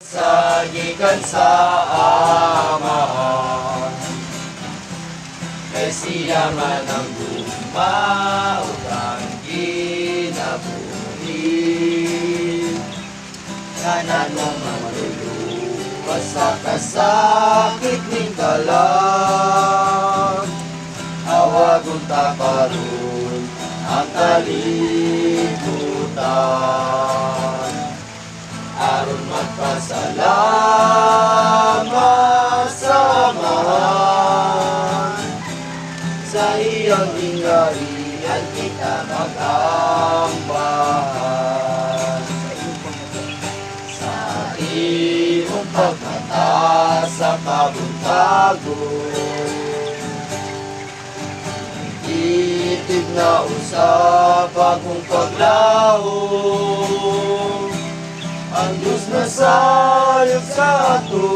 Sagikan sa amahan, kay siya man ang gumaot ang kinabuhi. Kanan mong maluluwas sa kasakit ning kalag, awagon ta karon ang kalibutan. Aron magpasalamat sa amahan, sa iyang ingarihan kita mag-ambahan. Sa iyong pagmata sa kabuntagon, itig na usap akong paglaho. Ang Diyos na sayop sa ato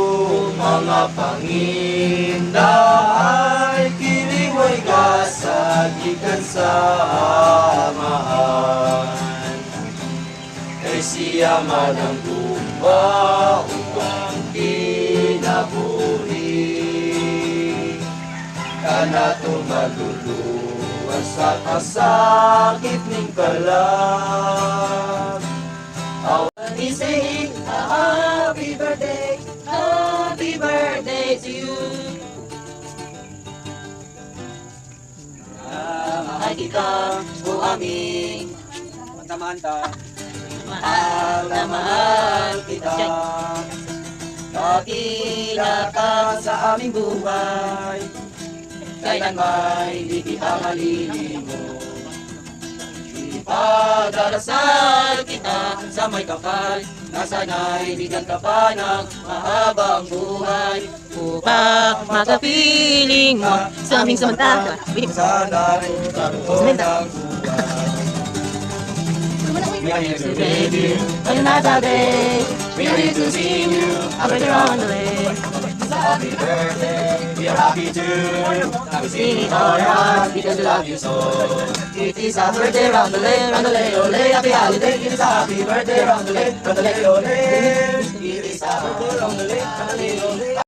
mga panginda ay kiliway kasagikan sa amahan. Kay siya man ang gumawa upang kinabuhi. Kanato maluluwas sa kasakit ning kalag. We sing a happy birthday to you. Mahal kita, o aming Manta-manta, mahal na mahal kita. Dakila ka sa aming buhay, kailanman hindi kita malilimot. Pagdarasal kita sa may kapal, na sana'y bigyan ka pa ng mahabang buhay, upang makapiling mo sa aming samantala. Sana rin karoon ng We are here to baby, on another day. We are here to see you, a birthday on the way. happy birthday, we are happy too. We sing it all around because we love you so. It is a birthday round the lane, ole, happy holiday. It is a happy birthday round the lane, ole. It is a birthday round the lane, ole.